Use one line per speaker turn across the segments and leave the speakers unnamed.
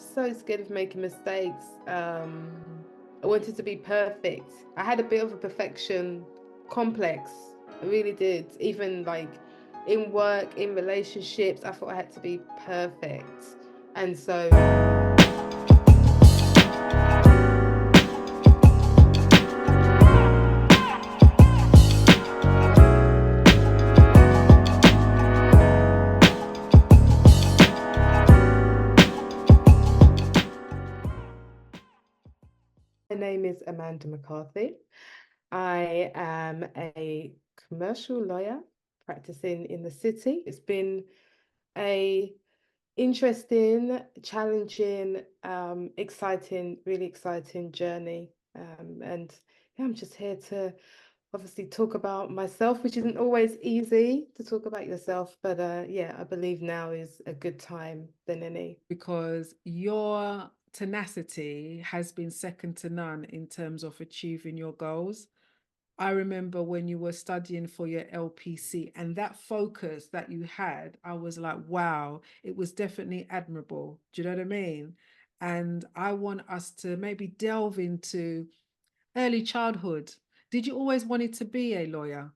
so scared of making mistakes. I wanted to be perfect. I had a bit of a perfection complex. I really did. Even like in work, in relationships, I thought I had to be perfect. And so my name is Amanda McCarthy. I am a commercial lawyer practicing in the city. It's been a interesting, challenging, exciting, really exciting journey. And yeah, I'm just here to obviously talk about myself, which isn't always easy to talk about yourself, but yeah, I believe now is a good time than any.
Because your tenacity has been second to none in terms of achieving your goals. I remember when you were studying for your 𝗟𝗵𝗖 and that focus that you had, I was like, wow, it was definitely admirable. Do you know what I mean? And I want us to maybe delve into early childhood. Did you always want it to be a lawyer?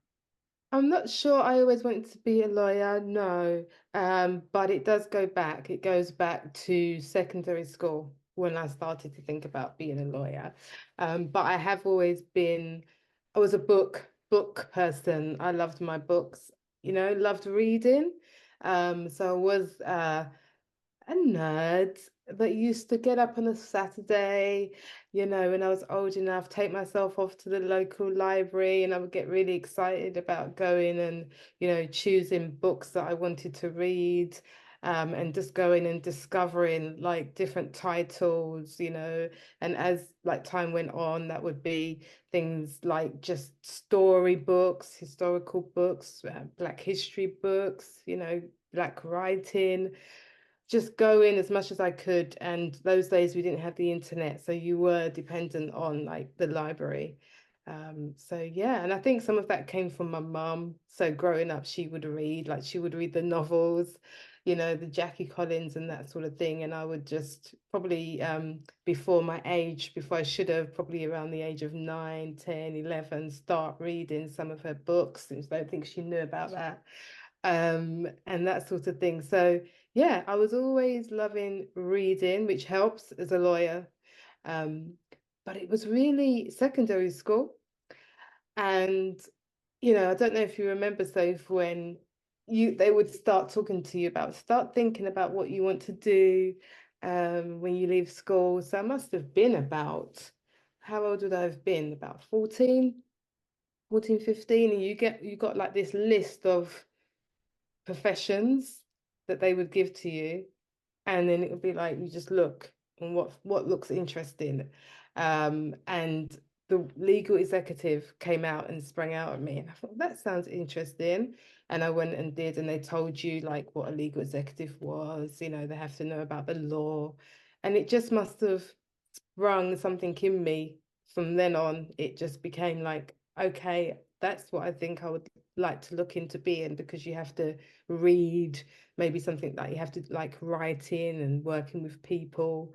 I'm not sure I always wanted to be a lawyer, no. But it does go back. It goes back to secondary school when I started to think about being a lawyer. But I have always been, I was a book person. I loved my books, loved reading. So I was a nerd that used to get up on a Saturday, when I was old enough, take myself off to the local library, and I would get really excited about going and, choosing books that I wanted to read. And just going and discovering like different titles, and as like time went on, that would be things like just story books, historical books, Black history books, Black writing, just go in as much as I could. And those days we didn't have the internet, so you were dependent on like the library. So yeah, and I think some of that came from my mum. So growing up, she would read the novels, the Jackie Collins and that sort of thing. And I would just probably before my age, before I should have, probably around the age of 9, 10, 11, start reading some of her books. I don't think she knew about that. And that sort of thing. So yeah, I was always loving reading, which helps as a lawyer. Um, but it was really secondary school. And, I don't know if you remember, Soph, when they would start talking to you about, start thinking about what you want to do when you leave school. So I must have been about, how old would I have been? About 14, 15. And you got like this list of professions that they would give to you, and then it would be like you just look and what looks interesting. And the legal executive came out and sprang out at me, and I thought that sounds interesting. And I went and did, and they told you like what a legal executive was, they have to know about the law. And it just must have sprung something in me. From then on, it just became like, okay, that's what I think I would like to look into being, because you have to read, maybe something that you have to like writing and working with people.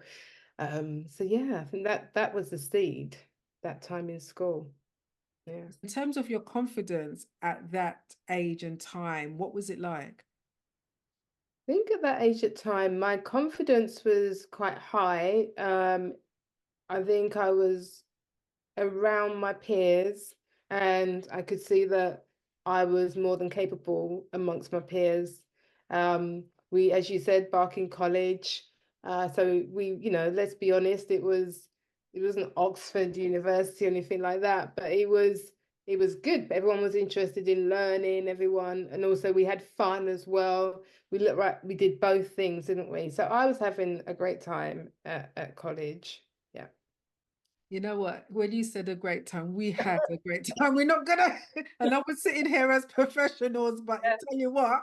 So yeah, I think that was the seed that time in school. Yeah.
In terms of your confidence at that age and time, what was it like?
I think at that age at time, my confidence was quite high. I think I was around my peers, and I could see that I was more than capable amongst my peers. We, as you said, Barking College. So we, let's be honest, it wasn't Oxford University or anything like that, but it was good. Everyone was interested in learning, everyone, and also we had fun as well. We looked right, we did both things, didn't we? So I was having a great time at college. Yeah.
You know what? When you said a great time, we had a great time. We're not gonna, and I was sitting here as professionals, but I tell you what,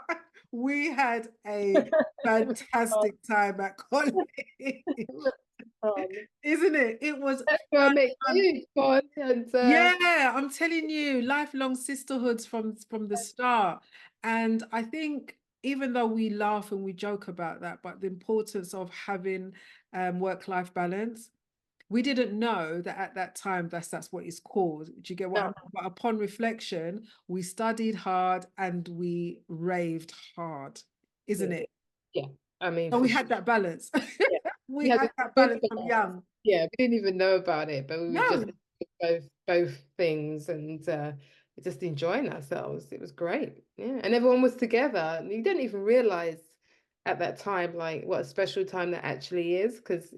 we had a
It was fun.
fantastic time at college.
It was fun.
Isn't it? It was
That's why I
fun,
met
fun.
you, fun, and
Yeah, I'm telling you, lifelong sisterhoods from the start. And I think even though we laugh and we joke about that, but the importance of having work-life balance, we didn't know that at that time that's what it's called. Do you get what I
No,
mean? But upon reflection, we studied hard and we raved hard, isn't
yeah,
it?
yeah. I mean,
So
for
we
sure.
had that balance.
Yeah.
We
We had
had
a
that
good
balance from
balance.
young.
Yeah, we didn't even know about it, but we were just
No,
both things and just enjoying ourselves. It was great. Yeah. And everyone was together. And you didn't even realize at that time like what a special time that actually is, because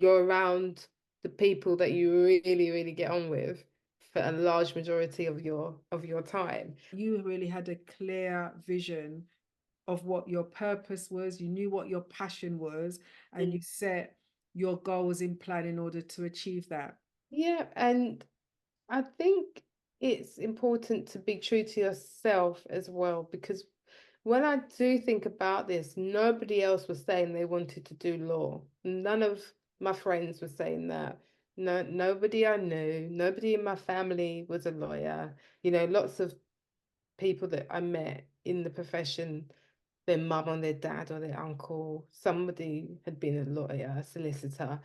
you're around the people that you really, really get on with for a large majority of your time.
you really had a clear vision of what your purpose was. You knew what your passion was, and you set your goals in plan in order to achieve that.
Yeah, and I think it's important to be true to yourself as well, because when I do think about this, nobody else was saying they wanted to do law. None of my friends were saying that. No, nobody I knew, nobody in my family was a lawyer. Lots of people that I met in the profession, their mum or their dad or their uncle, somebody had been a lawyer, a solicitor.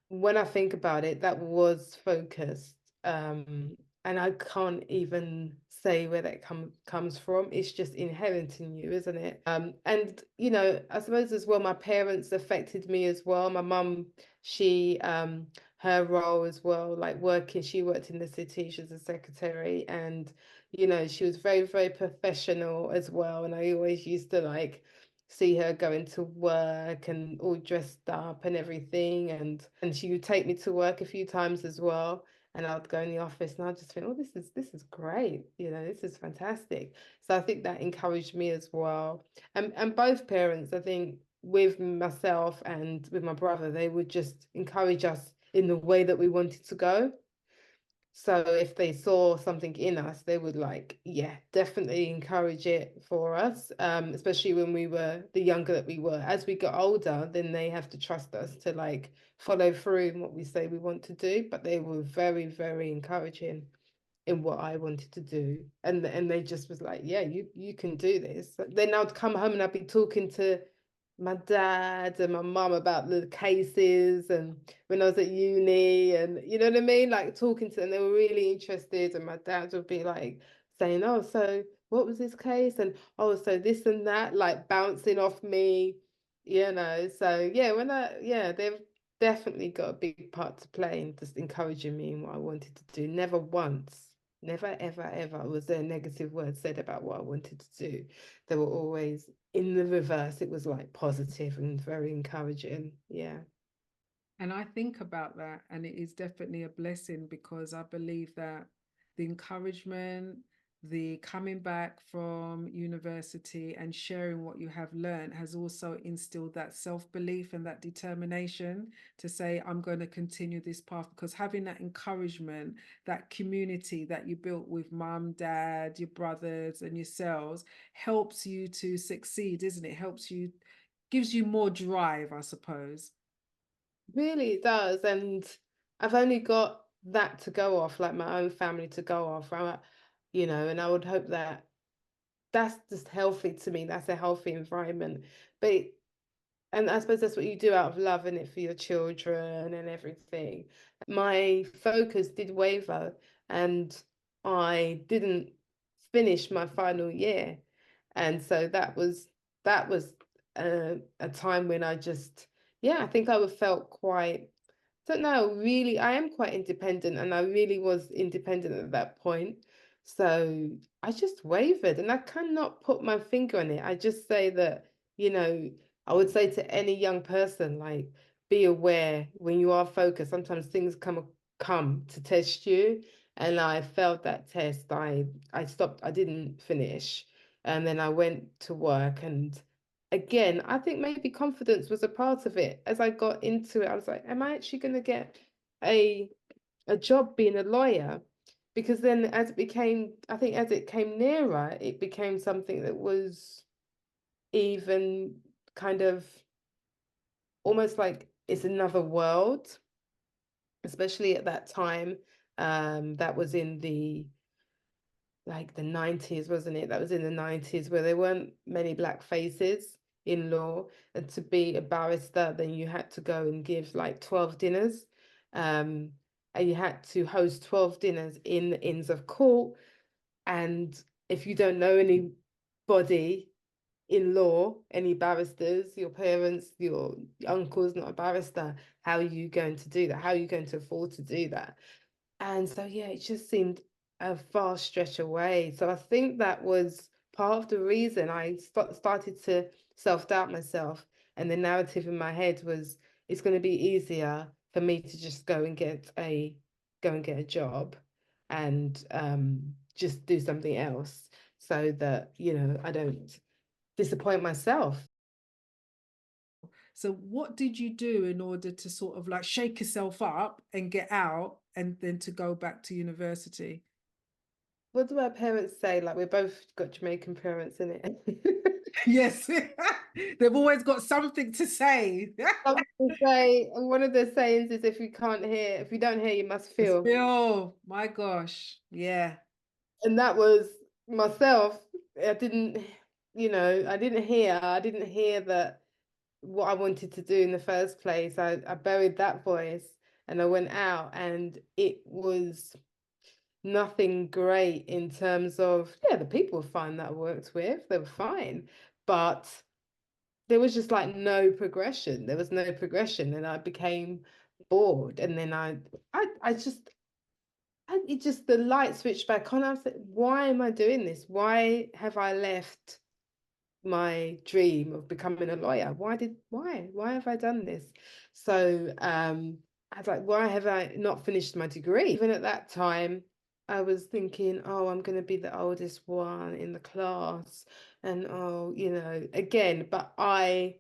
When I think about it, that was focused. And I can't even say where that comes from. It's just inherent in you, isn't it? And I suppose as well, my parents affected me as well. My mum, she her role as well, like working, she worked in the city, she was a secretary, and she was very, very professional as well. And I always used to like see her going to work and all dressed up and everything, and she would take me to work a few times as well, and I'd go in the office and I'd just think, oh, this is great, this is fantastic. So I think that encouraged me as well. And both parents, I think, with myself and with my brother, they would just encourage us in the way that we wanted to go. So if they saw something in us, they would like, yeah, definitely encourage it for us. Especially when we were the younger that we were. As we got older, then they have to trust us to like follow through in what we say we want to do. But they were very, very encouraging in what I wanted to do. And they just was like, yeah, you can do this. Then I'd come home and I'd be talking to my dad and my mum about the cases and when I was at uni, and you know what I mean? Like talking to them, they were really interested, and my dad would be like saying, oh, so what was this case? And oh, so this and that, like bouncing off me, So yeah, they've definitely got a big part to play in just encouraging me in what I wanted to do. Never once, never, ever, ever was there a negative word said about what I wanted to do. They were always in the reverse. It was like positive and very encouraging. Yeah.
And I think about that, and it is definitely a blessing because I believe that the encouragement, the coming back from university and sharing what you have learned has also instilled that self-belief and that determination to say, I'm going to continue this path, because having that encouragement, that community that you built with mum, dad, your brothers, and yourselves helps you to succeed, isn't it? Helps you, gives you more drive, I suppose.
Really, it does. And I've only got that to go off, like my own family to go off. And I would hope that that's just healthy to me. That's a healthy environment. But and I suppose that's what you do out of love in it for your children and everything. My focus did waver, and I didn't finish my final year. And so that was a time when I just, yeah, I think I would felt quite, don't know, really, I am quite independent, and I really was independent at that point. So I just wavered, and I cannot put my finger on it. I just say that, you know, I would say to any young person, like, be aware when you are focused. Sometimes things come to test you, and I failed that test. I stopped. I didn't finish, and then I went to work. And again, I think maybe confidence was a part of it. As I got into it, I was like, am I actually going to get a a job being a lawyer? Because then as it became, I think as it came nearer, it became something that was even kind of almost like it's another world, especially at that time. That was in the like the 90s, wasn't it? That was in the 90s where there weren't many black faces in law. And to be a barrister, then you had to go and give like 12 dinners. Um, and you had to host 12 dinners in the Inns of Court. And if you don't know anybody in law, any barristers, your parents, your uncle's not a barrister, how are you going to do that? How are you going to afford to do that? And so, yeah, it just seemed a far stretch away. So I think that was part of the reason I started to self-doubt myself. And the narrative in my head was, it's going to be easier for me to just go and get a job and just do something else so that, I don't disappoint myself.
So what did you do in order to sort of like shake yourself up and get out and then to go back to university?
What do our parents say? Like, we're both got Jamaican parents in it.
Yes, they've always got something to say.
Say, and one of the sayings is, if you don't hear, you must feel.
Oh my gosh, yeah.
And that was myself. I didn't, I didn't hear that what I wanted to do in the first place. I buried that voice and I went out, and it was nothing great in terms of, yeah, the people were fine that I worked with, they were fine, but there was just like no progression. There was no progression, and I became bored. And then it just, the light switched back on. I was like, why am I doing this? Why have I left my dream of becoming a lawyer? Why have I done this? So I was like, why have I not finished my degree? Even at that time, I was thinking, oh, I'm going to be the oldest one in the class. And oh, again, but I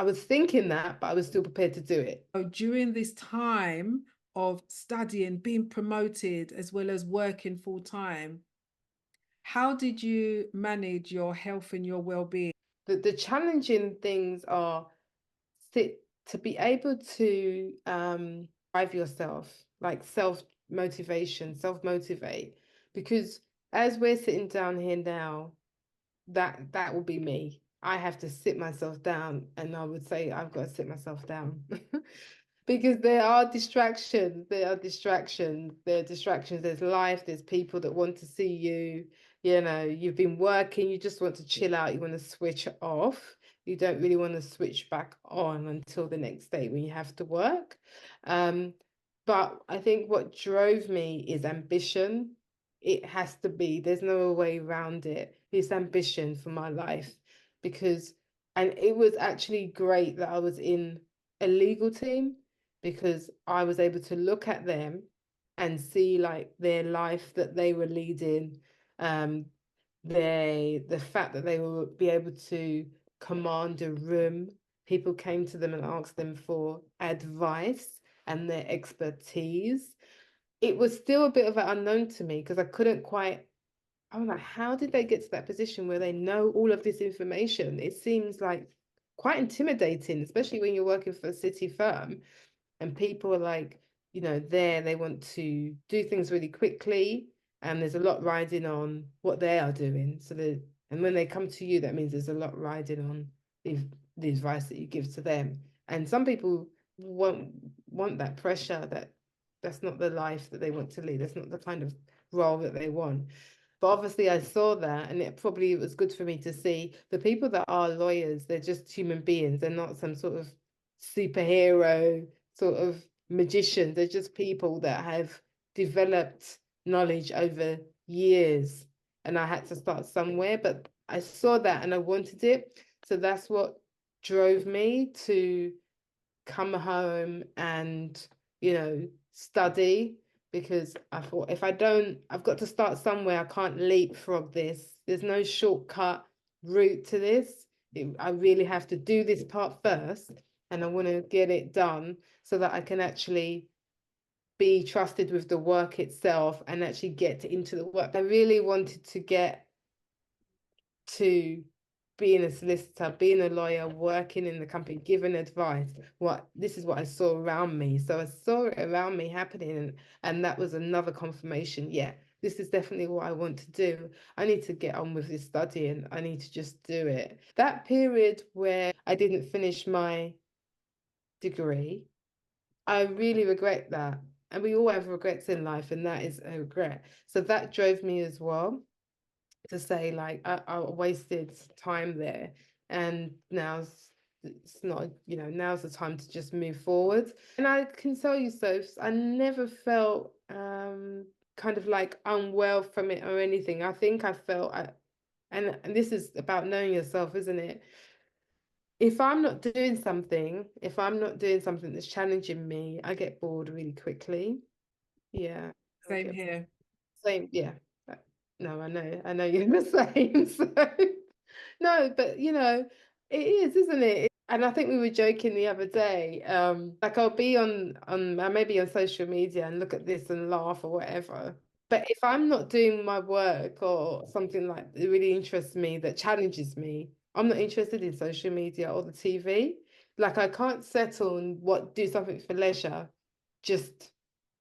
was thinking that, but I was still prepared to do it.
So during this time of studying, being promoted, as well as working full time, how did you manage your health and your well-being?
The challenging things are to be able to drive yourself, like self-motivate, because as we're sitting down here now, that will be me. I have to sit myself down, and I would say I've got to sit myself down. Because there are distractions, there's life, there's people that want to see you, you've been working, you just want to chill out, you want to switch off, you don't really want to switch back on until the next day when you have to work. But I think what drove me is ambition. It has to be, there's no way around it. It's ambition for my life, and it was actually great that I was in a legal team, because I was able to look at them and see like their life that they were leading, the fact that they will be able to command a room. People came to them and asked them for advice and their expertise. It was still a bit of an unknown to me because I was like, how did they get to that position where they know all of this information? It seems like quite intimidating, especially when you're working for a city firm and people are like, they want to do things really quickly, and there's a lot riding on what they are doing. And when they come to you, that means there's a lot riding on the advice that you give to them. And some people won't want that pressure. That's not the life that they want to lead. That's not the kind of role that they want. But obviously I saw that, and it was good for me to see the people that are lawyers, they're just human beings. They're not some sort of superhero sort of magicians. They're just people that have developed knowledge over years. And I had to start somewhere, but I saw that and I wanted it. So that's what drove me to come home and, study, because I thought, if I don't, I've got to start somewhere. I can't leapfrog this. There's no shortcut route to this. I really have to do this part first, and I want to get it done so that I can actually be trusted with the work itself and actually get into the work. I really wanted to get to being a solicitor, being a lawyer, working in the company, giving advice. This is what I saw around me. So I saw it around me happening, and that was another confirmation. Yeah, this is definitely what I want to do. I need to get on with this studying. I need to just do it. That period where I didn't finish my degree, I really regret that. And we all have regrets in life, and that is a regret. So that drove me as well to say, like, I wasted time there. And now's it's not, now's the time to just move forward. And I can tell you, so I never felt kind of like unwell from it or anything. I think I felt, and this is about knowing yourself, isn't it? If I'm not doing something, if I'm not doing something that's challenging me, I get bored really quickly. Yeah, I
Same
get
here.
same. Yeah, Uh, no, I know you're the same. So no, but it is, isn't it? And I think we were joking the other day. Like I'll be I may be on social media and look at this and laugh or whatever. But if I'm not doing my work or something like that really interests me, that challenges me, I'm not interested in social media or the TV. Like I can't settle and do something for leisure just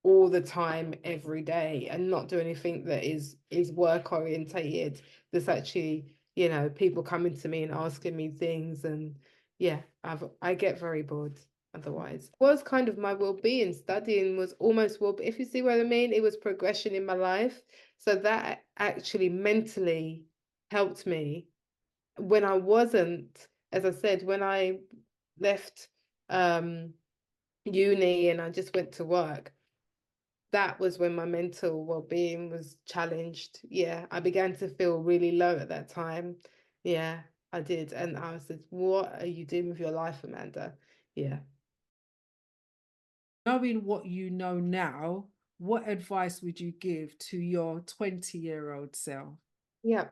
all the time, every day, and not do anything that is work orientated. That's actually, people coming to me and asking me things, and yeah, I get very bored otherwise. It was kind of my well-being. Studying was almost well, if you see what I mean, it was progression in my life. So that actually mentally helped me when I wasn't, as I said, when I left uni and I just went to work, that was when my mental well-being was challenged. Yeah, I began to feel really low at that time. Yeah, I did. And I said, what are you doing with your life, Amanda? Yeah.
Knowing what you know now, what advice would you give to your 20-year-old self?
Yeah.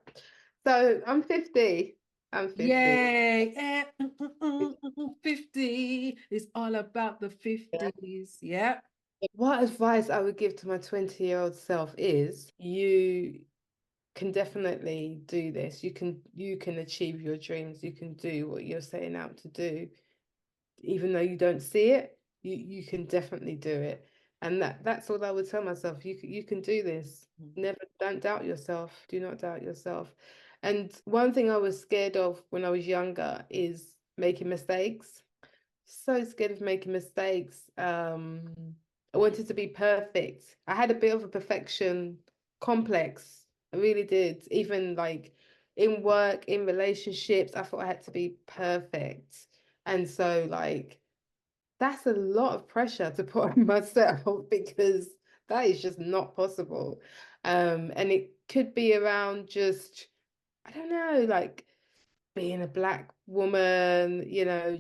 So I'm 50. I'm 50.
Yay! 50 is all about the
Yeah.
50s. Yeah.
What advice I would give to my 20-year-old self is you can definitely do this. You can achieve your dreams. You can do what you're setting out to do. Even though you don't see it, you can definitely do it. And that's all I would tell myself. You can do this. Never, don't doubt yourself. Do not doubt yourself. And one thing I was scared of when I was younger is making mistakes. So scared of making mistakes. I wanted to be perfect. I had a bit of a perfection complex. I really did. Even like in work, in relationships, I thought I had to be perfect. And so like that's a lot of pressure to put on myself because that is just not possible. And it could be around just, I don't know, like being a Black woman,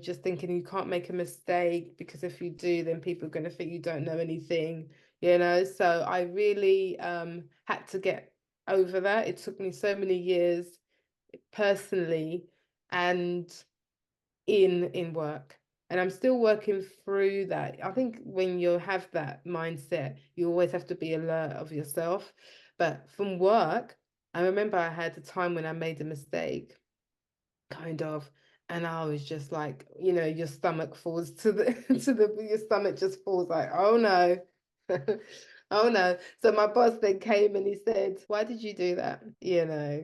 just thinking you can't make a mistake because if you do, then people are going to think you don't know anything. So I really had to get over that. It took me so many years personally and in work. And I'm still working through that. I think when you have that mindset, you always have to be alert of yourself. But from work, I remember I had a time when I made a mistake kind of, and I was just like, your stomach falls to the your stomach just falls like, oh no. Oh no. So my boss then came and he said, why did you do that?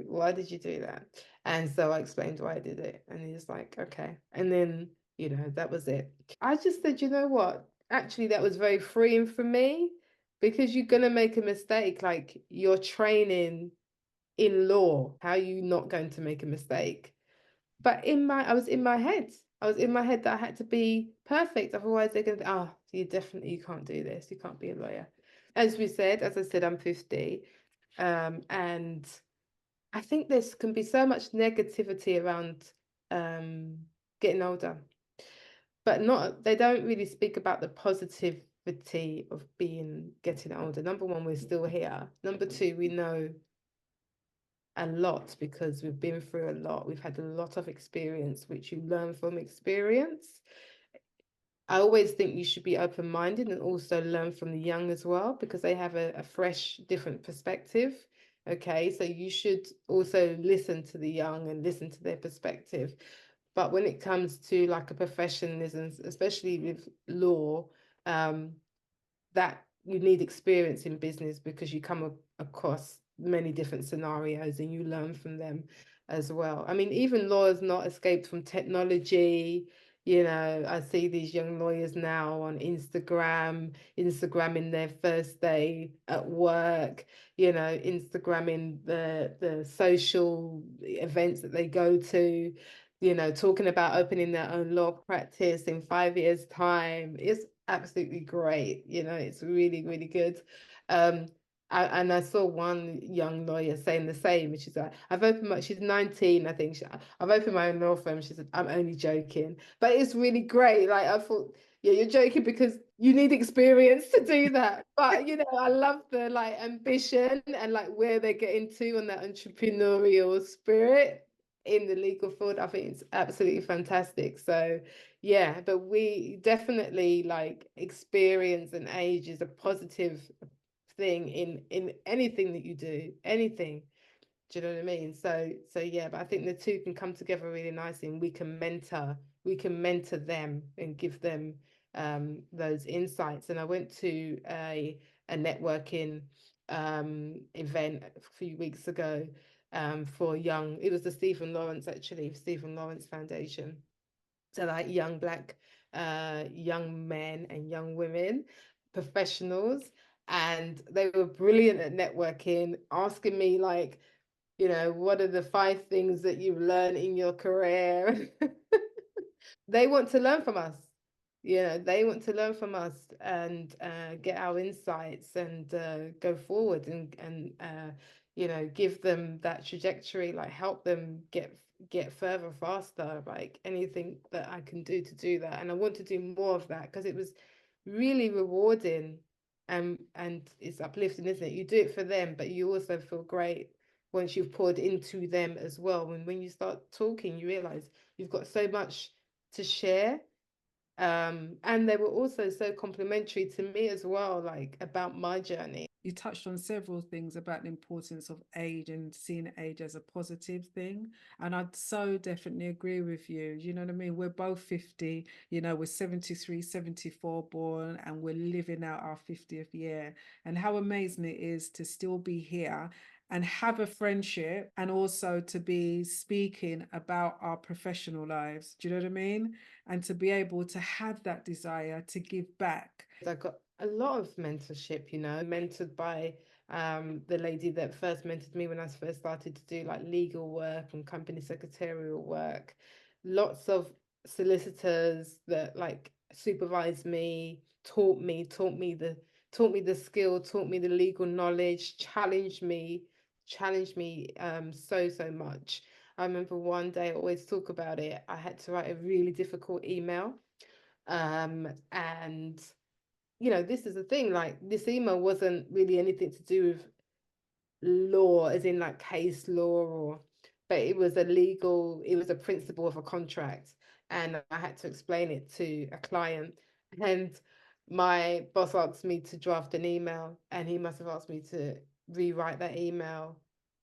Why did you do that? And so I explained why I did it. And he was like, okay. And then, that was it. I just said, you know what? Actually, that was very freeing for me because you're gonna make a mistake. Like you're training in law. How are you not going to make a mistake? But I was in my head. I was in my head that I had to be perfect. Otherwise, they're going to, you can't do this. You can't be a lawyer. As I said, I'm 50. And I think this can be so much negativity around um, getting older, but they don't really speak about the positivity of getting older. Number one, we're still here. Number two, we know a lot because we've been through a lot. We've had a lot of experience, which you learn from experience. I always think you should be open-minded and also learn from the young as well because they have a fresh, different perspective. Okay, so you should also listen to the young and listen to their perspective. But when it comes to like a professionalism, especially with law, that you need experience in business because you come across many different scenarios and you learn from them as well. I mean, even lawyers not escaped from technology. You know, I see these young lawyers now on Instagramming their first day at work, you know, Instagramming the social events that they go to, you know, talking about opening their own law practice in 5 years' time. It's absolutely great. You know, it's really, really good. And I saw one young lawyer saying the same. She's like, she's 19, I think. I've opened my own law firm. She said, I'm only joking. But it's really great. Like, I thought, yeah, you're joking because you need experience to do that. But, you know, I love the like ambition and like where they're getting to on that entrepreneurial spirit in the legal field. I think it's absolutely fantastic. So, yeah, but we definitely like experience and age is a positive thing in anything that you do, anything. Do you know what I mean? So yeah, but I think the two can come together really nicely, and we can mentor them and give them those insights. And I went to a networking event a few weeks ago for young. It was the Stephen Lawrence, actually, Stephen Lawrence Foundation. So like young Black young men and young women professionals, and they were brilliant at networking, asking me like, you know, what are the 5 things that you've learned in your career? They want to learn from us. You know, they want to learn from us and get our insights and go forward and you know, give them that trajectory, like help them get further faster, like anything that I can do to do that. And I want to do more of that because it was really rewarding and it's uplifting, isn't it? You do it for them, but you also feel great once you've poured into them as well. And when you start talking, you realize you've got so much to share. And they were also so complimentary to me as well, like about my journey.
You touched on several things about the importance of age and seeing age as a positive thing. And I'd so definitely agree with you. You know what I mean? We're both 50, you know, we're 73, 74 born, and we're living out our 50th year. And how amazing it is to still be here and have a friendship, and also to be speaking about our professional lives. Do you know what I mean? And to be able to have that desire to give back.
I got a lot of mentorship, you know, mentored by the lady that first mentored me when I first started to do like legal work and company secretarial work. Lots of solicitors that like supervised me, taught me the skill, taught me the legal knowledge, challenged me so much. I remember one day, I always talk about it, I had to write a really difficult email. And you know, this is the thing, like this email wasn't really anything to do with law, as in like case law, or but it was it was a principle of a contract. And I had to explain it to a client. And my boss asked me to draft an email, and he must have asked me to rewrite that email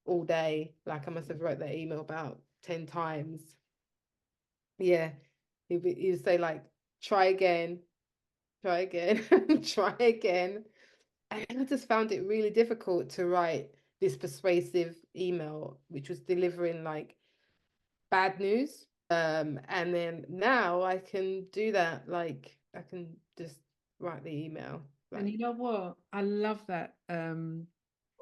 all day. Like I must have wrote that email about 10 times. Yeah. He would say like, try again, try again, try again. And I just found it really difficult to write this persuasive email, which was delivering like bad news. And then now I can do that. Like I can just write the email.
And
Like,
you know what? I love that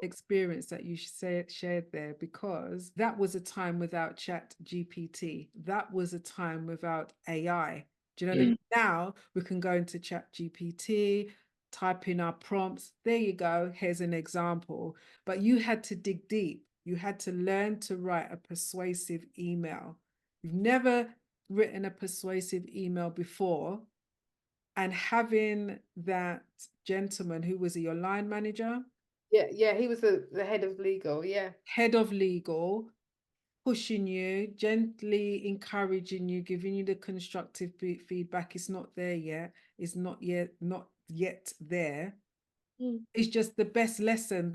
experience that you shared there, because that was a time without Chat GPT. That was a time without AI. Do you know what I mean? Now we can go into Chat GPT, type in our prompts. There you go. Here's an example. But you had to dig deep. You had to learn to write a persuasive email. You've never written a persuasive email before, and having that gentleman, who was your line manager?
yeah, he was the head of legal. Yeah.
Head of legal, pushing you, gently encouraging you, giving you the constructive feedback. It's not there yet. It's not yet there. It's just the best lesson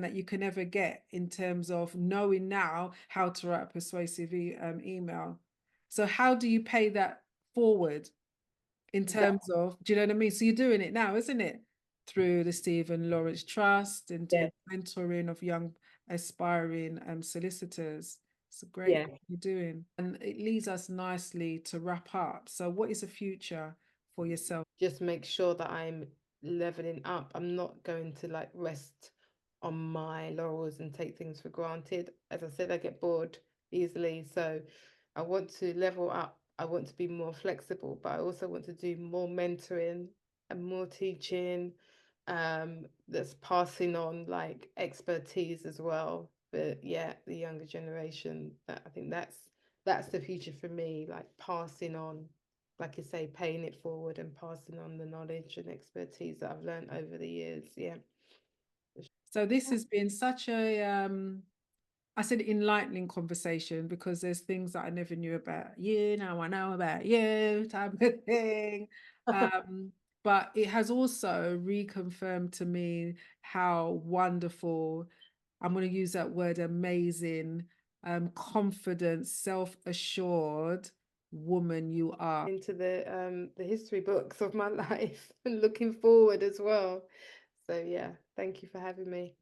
that you can ever get in terms of knowing now how to write a persuasive email. So how do you pay that forward in terms of, do you know what I mean? So you're doing it now, isn't it? through the Stephen Lawrence Trust and
Yeah.
doing mentoring of young aspiring solicitors. It's a great
Yeah.
thing you're doing. And it leads us nicely to wrap up. So what is the future for yourself?
Just make sure that I'm leveling up. I'm not going to like rest on my laurels and take things for granted. As I said, I get bored easily. So I want to level up. I want to be more flexible, but I also want to do more mentoring and more teaching, that's passing on like expertise as well. But yeah, the younger generation, I think that's the future for me, like passing on, like you say, paying it forward and passing on the knowledge and expertise that I've learned over the years. Yeah.
So this has been such a I said enlightening conversation, because there's things that I never knew about you, now I know about you, type of thing. But it has also reconfirmed to me how wonderful, I'm going to use that word, amazing, confident, self-assured woman you are.
Into the history books of my life and looking forward as well. So yeah, thank you for having me.